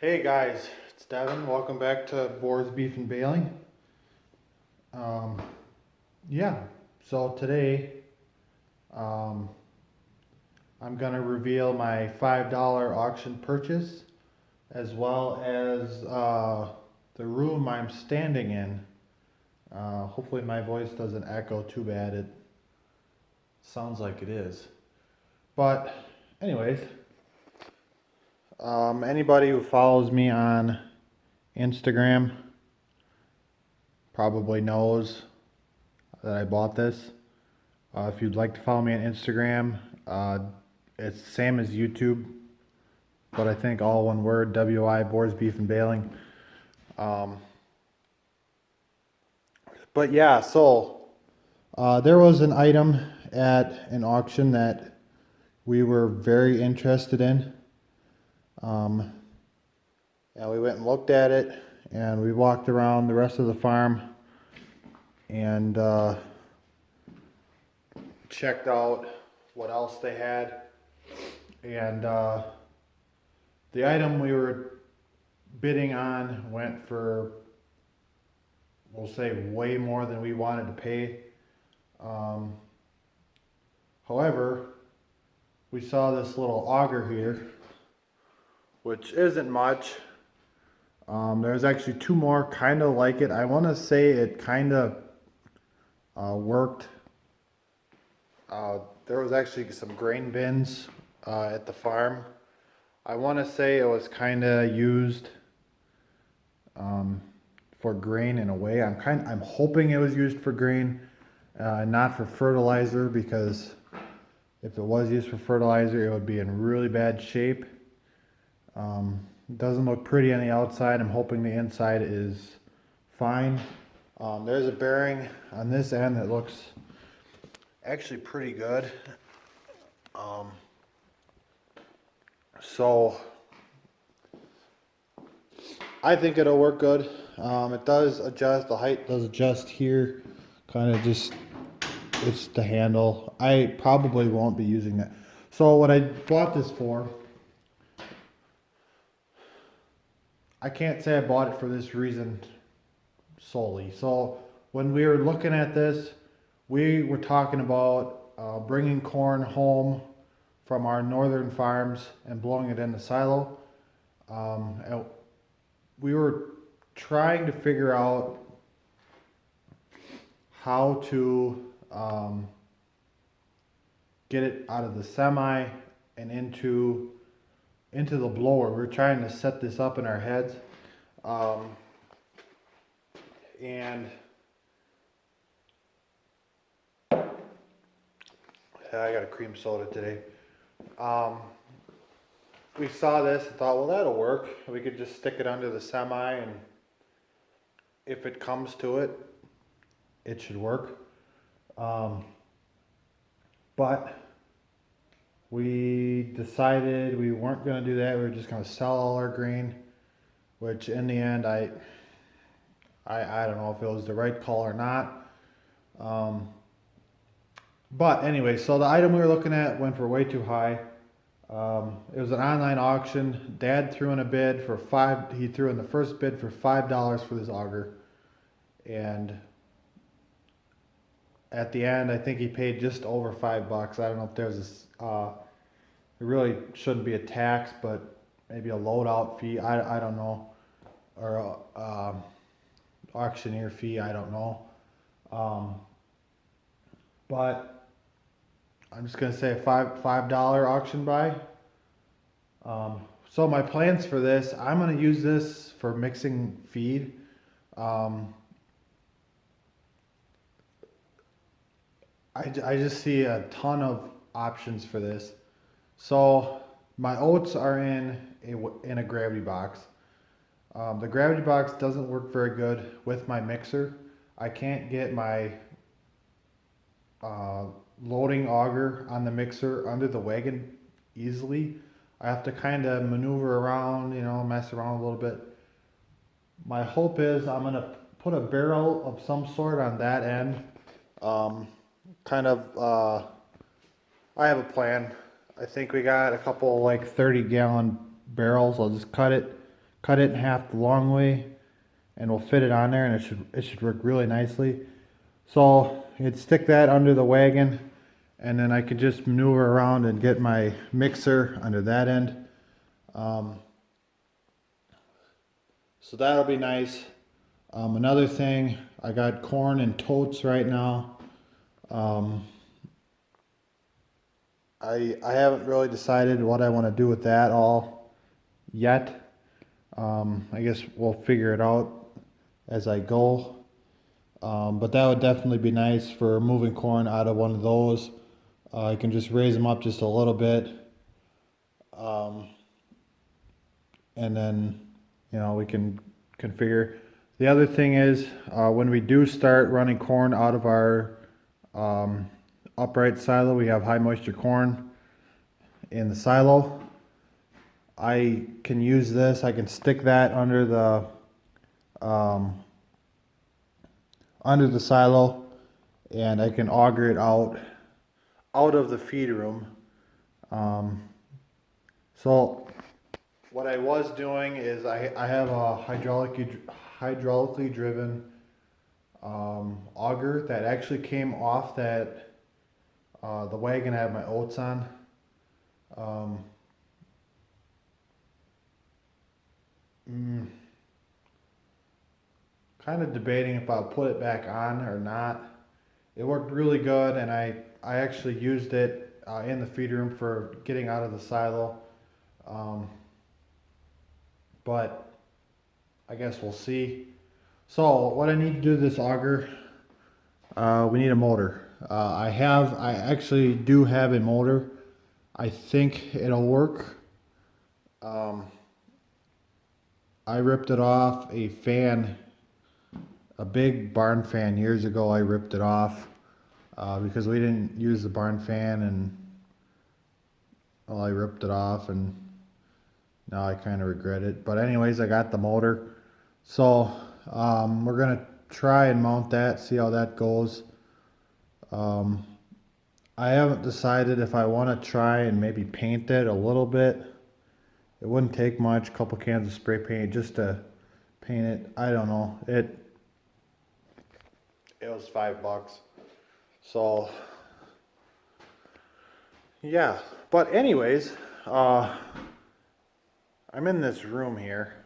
Hey guys, it's Devin. Welcome back to Boar's Beef and Baling. Um, yeah, so today um, I'm gonna reveal my $5 auction purchase as well as the room I'm standing in. Hopefully my voice doesn't echo too bad. It sounds like it is. But anyways, anybody who follows me on Instagram probably knows that I bought this. If you'd like to follow me on Instagram, it's the same as YouTube, but I think all one word, WI, Boars, Beef, and Baling. Um, but yeah, so there was an item at an auction that we were very interested in. Um, and we went and looked at it, and we walked around the rest of the farm and checked out what else they had. And the item we were bidding on went for, we'll say, way more than we wanted to pay. Um, However, we saw this little auger here, which isn't much. There's actually two more kind of like it. I want to say it kind of worked. There was actually some grain bins at the farm. I want to say it was kind of used um, for grain in a way. I'm hoping it was used for grain, not for fertilizer, because if it was used for fertilizer, it would be in really bad shape. It doesn't look pretty on the outside. I'm hoping the inside is fine. There's a bearing on this end that looks actually pretty good. Um, so I think it'll work good. It does adjust, the height does adjust here, kind of just, it's the handle. I probably won't be using that. So what I bought this for, I can't say I bought it for this reason solely. So when we were looking at this, we were talking about bringing corn home from our northern farms and blowing it in the silo. And we were trying to figure out how to get it out of the semi and into the blower. We were trying to set this up in our heads, and I got a cream soda today. We saw this and thought, well, that'll work. We could just stick it under the semi, and if it comes to it, it should work. But we decided we weren't going to do that. We were just going to sell all our grain, which in the end, I don't know if it was the right call or not. But anyway, so the item we were looking at went for way too high. It was an online auction. Dad threw in a bid for he threw in the first bid for $5 for this auger. And at the end, I think he paid just over $5. I don't know if there's this, it really shouldn't be a tax, but maybe a loadout fee. I don't know. Or auctioneer fee. I don't know. But I'm just gonna say a $5 auction buy. So my plans for this, I'm gonna use this for mixing feed. I just see a ton of options for this. So my oats are in a gravity box. The gravity box doesn't work very good with my mixer. I can't get my loading auger on the mixer under the wagon easily. I have to kind of maneuver around, mess around a little bit. My hope is I'm gonna put a barrel of some sort on that end. Kind of, I have a plan. I think we got a couple like 30-gallon barrels. I'll just cut cut it in half the long way, and we'll fit it on there, and it should work really nicely. So you'd stick that under the wagon, and then I could just maneuver around and get my mixer under that end. So that'll be nice. Another thing, I got corn in totes right now. I haven't really decided what I want to do with that all yet. I guess we'll figure it out as I go. But that would definitely be nice for moving corn out of one of those. I can just raise them up just a little bit. And then, we can configure. The other thing is, when we do start running corn out of our upright silo, we have high moisture corn in the silo. I can use this. I can stick that under the silo, and I can auger it out of the feed room. So what I was doing is I have a hydraulically driven auger that actually came off that the wagon I have my oats on. Kind of debating if I'll put it back on or not. It worked really good, and I actually used it in the feed room for getting out of the silo. But I guess we'll see. So what I need to do to this auger, we need a motor. I actually do have a motor. I think it'll work. I ripped it off a fan, a big barn fan years ago. I ripped it off because we didn't use the barn fan, and well, I ripped it off, and now I kind of regret it. But anyways, I got the motor. So we're going to try and mount that, see how that goes. I haven't decided if I want to try and maybe paint it a little bit. It wouldn't take much, a couple cans of spray paint just to paint it. I don't know. It was $5. So yeah, but anyways, I'm in this room here,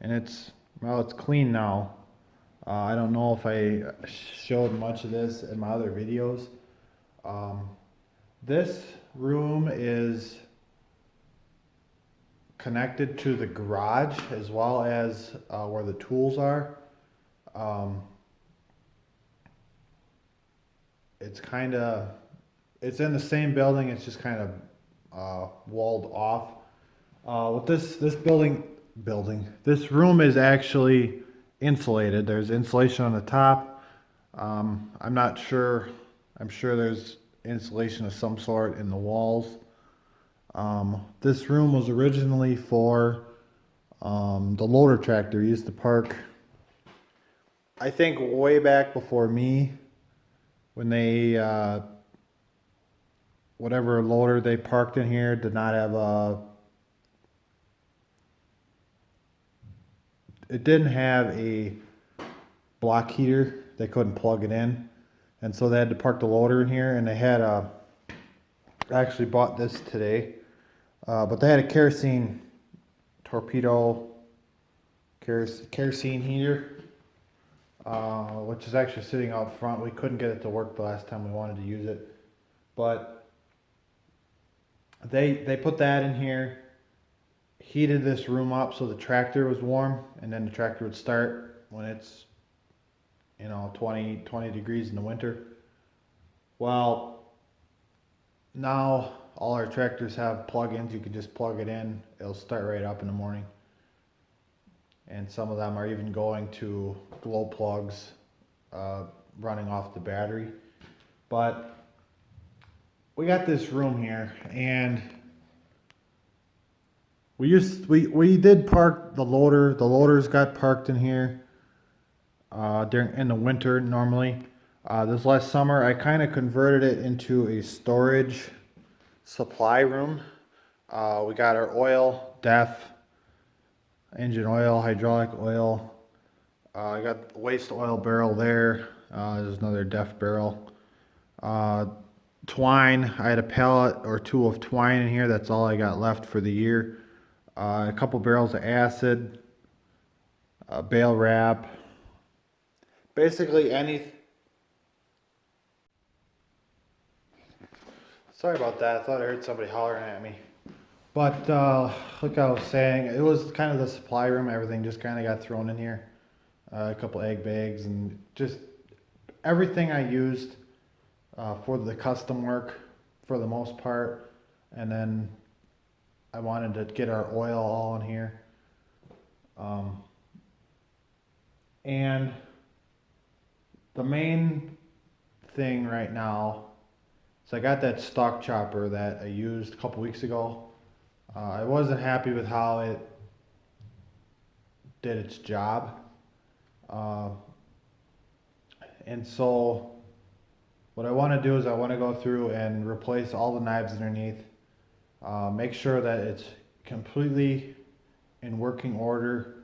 and it's clean now. I don't know if I showed much of this in my other videos. This room is connected to the garage as well as where the tools are. It's in the same building, it's just kind of walled off. With this this room is actually insulated. There's insulation on the top. I'm not sure. I'm sure there's insulation of some sort in the walls. This room was originally for the loader tractor used to park. I think way back before me, when they whatever loader they parked in here did not have it didn't have a block heater. They couldn't plug it in, and so they had to park the loader in here. And they had I actually bought this today, but they had a kerosene heater, which is actually sitting out front. We couldn't get it to work the last time we wanted to use it, but they put that in here, heated this room up so the tractor was warm, and then the tractor would start when it's 20 degrees in the winter. Well, now all our tractors have plug-ins. You can just plug it in, it'll start right up in the morning. And some of them are even going to glow plugs running off the battery. But we got this room here, and we did park the loader. The loaders got parked in here in the winter normally. This last summer I kind of converted it into a storage supply room. We got our oil, DEF, engine oil, hydraulic oil. I got the waste oil barrel there. There's another DEF barrel. Uh, Twine, I had a pallet or two of twine in here. That's all I got left for the year. A couple barrels of acid, bale wrap. Basically any. Sorry about that. I thought I heard somebody hollering at me. But like I was saying, it was kind of the supply room. Everything just kind of got thrown in here. A couple egg bags and just everything I used for the custom work for the most part. And then I wanted to get our oil all in here. And the main thing right now, so I got that stock chopper that I used a couple weeks ago. I wasn't happy with how it did its job. Uh, and so what I want to do is I want to go through and replace all the knives underneath. Make sure that it's completely in working order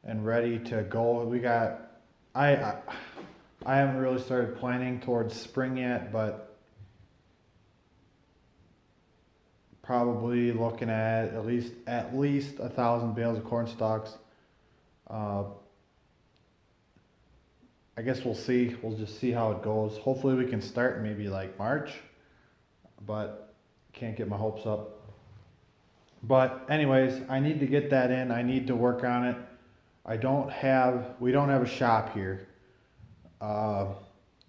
and ready to go. I haven't really started planning towards spring yet, but probably looking at least 1,000 bales of corn stalks. I guess we'll see. We'll just see how it goes. Hopefully we can start maybe like March, but can't get my hopes up. But anyways, I need to get that in. I need to work on it. We don't have a shop here.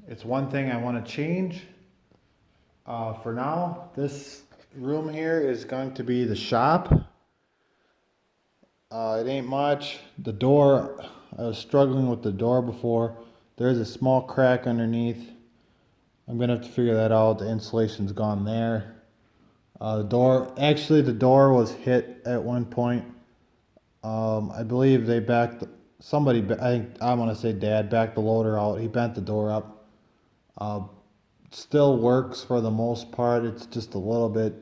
It's one thing I want to change. For now, this room here is going to be the shop. It ain't much. The door, I was struggling with the door before. There's a small crack underneath. I'm gonna have to figure that out. The insulation's gone there. The door was hit at one point. I believe they I want to say Dad backed the loader out. He bent the door up. Still works for the most part. It's just a little bit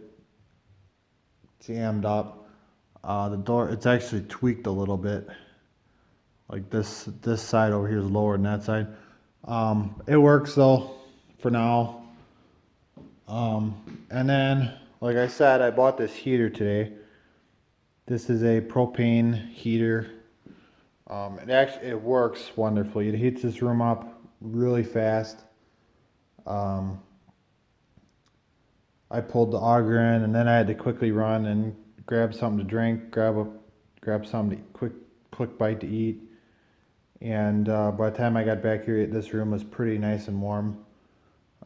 jammed up. The door, it's actually tweaked a little bit. Like this side over here is lower than that side. It works though for now. And then, like I said, I bought this heater today. This is a propane heater. It works wonderfully. It heats this room up really fast. I pulled the auger in, and then I had to quickly run and grab something to drink, grab something quick bite to eat. And by the time I got back here, this room was pretty nice and warm.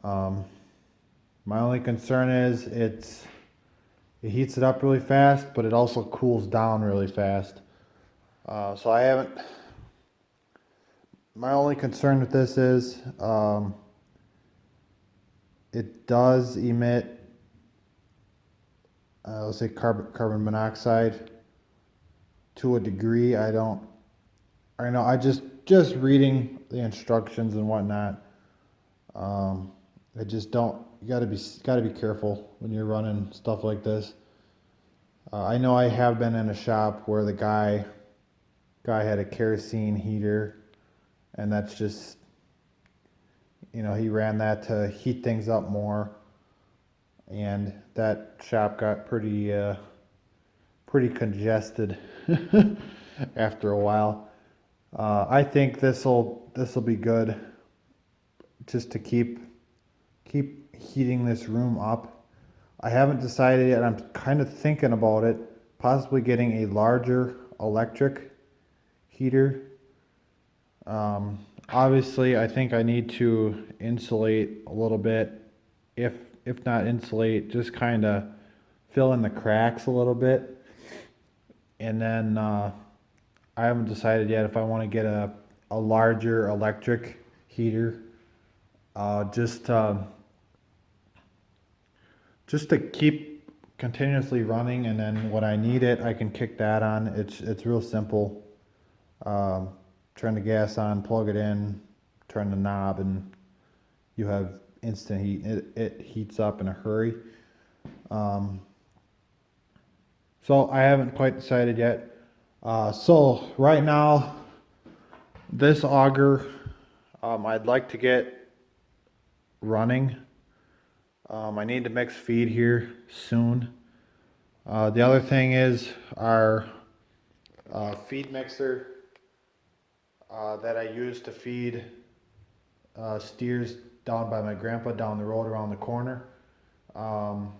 My only concern is it heats it up really fast, but it also cools down really fast. My only concern with this is it does emit, let's say carbon monoxide to a degree. I know I just reading the instructions and whatnot. I just don't. You gotta be careful when you're running stuff like this. I know I have been in a shop where the guy had a kerosene heater, and that's just, he ran that to heat things up more, and that shop got pretty congested after a while. I think this'll be good, just to keep heating this room up. I haven't decided yet. I'm kind of thinking about it, possibly getting a larger electric heater. Obviously, I think I need to insulate a little bit. If not insulate, just kind of fill in the cracks a little bit. And then I haven't decided yet if I want to get a larger electric heater. Just to keep continuously running, and then when I need it, I can kick that on. It's real simple. Turn the gas on, plug it in, turn the knob, and you have instant heat. It heats up in a hurry. So I haven't quite decided yet. So right now, this auger, I'd like to get running. I need to mix feed here soon. The other thing is our feed mixer that I use to feed steers down by my grandpa down the road around the corner. Um,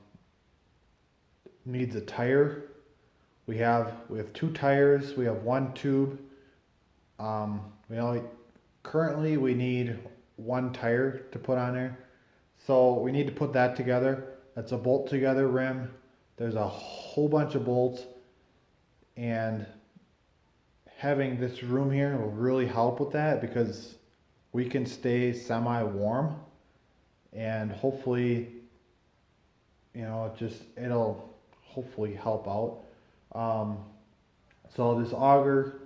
Needs a tire. We have two tires. We have one tube. We only currently we need one tire to put on there, so we need to put that together. That's a bolt together rim. There's a whole bunch of bolts, and having this room here will really help with that because we can stay semi warm, and hopefully, it'll hopefully help out. Um, so this auger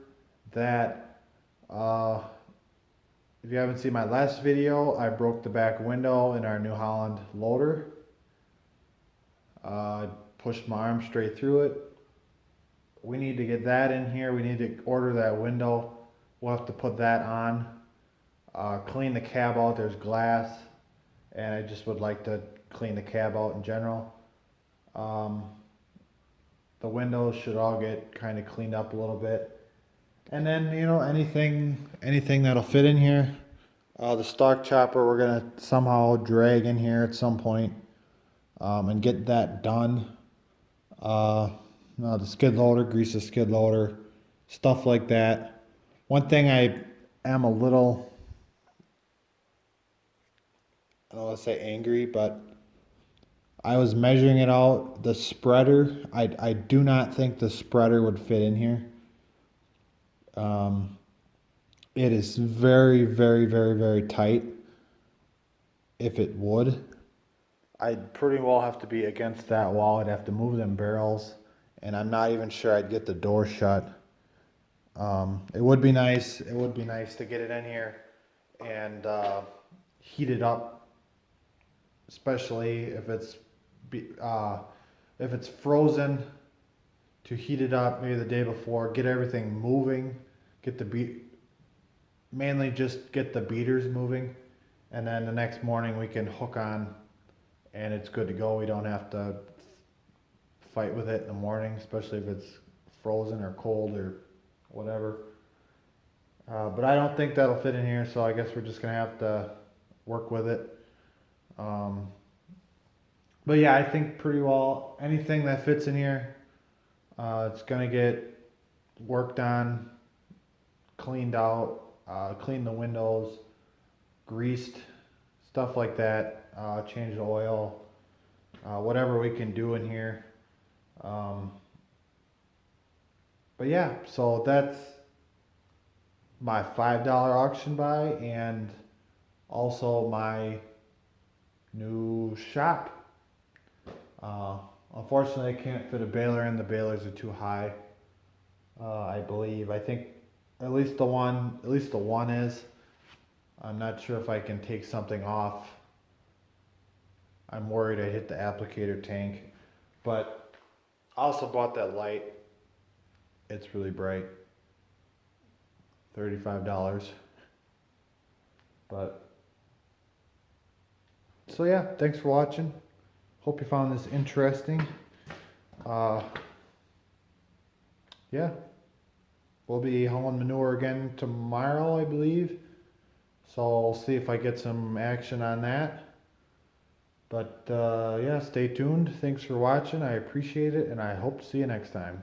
that, if you haven't seen my last video, I broke the back window in our New Holland loader. Pushed my arm straight through it. We need to get that in here. We need to order that window. We'll have to put that on. Clean the cab out. There's glass, and I just would like to clean the cab out in general. The windows should all get kind of cleaned up a little bit. And then, anything that'll fit in here. The stock chopper we're gonna somehow drag in here at some point, and get that done. The skid loader, grease the skid loader, stuff like that. One thing I am a little, I don't want to say angry, but I was measuring it out. The spreader, I do not think the spreader would fit in here. It is very, very, very, very tight. If it would, I'd pretty well have to be against that wall. I'd have to move them barrels, and I'm not even sure I'd get the door shut. It would be nice. It would be nice to get it in here and heat it up, especially if it's frozen. To heat it up maybe the day before, get everything moving, mainly just get the beaters moving, and then the next morning we can hook on, and it's good to go. We don't have to fight with it in the morning, especially if it's frozen or cold or whatever. But I don't think that'll fit in here, so I guess we're just gonna have to work with it. But yeah, I think pretty well anything that fits in here, it's gonna get worked on, cleaned out, clean the windows, greased, stuff like that. Change the oil, whatever we can do in here. But yeah, so that's my $5 auction buy and also my new shop. Unfortunately, I can't fit a baler in. The balers are too high. I believe. I think at least the one is. I'm not sure if I can take something off. I'm worried I hit the applicator tank, but I also bought that light. It's really bright. $35. But so yeah, thanks for watching. Hope you found this interesting. Yeah, we'll be hauling manure again tomorrow, I believe. So I'll see if I get some action on that. But yeah, stay tuned. Thanks for watching. I appreciate it, and I hope to see you next time.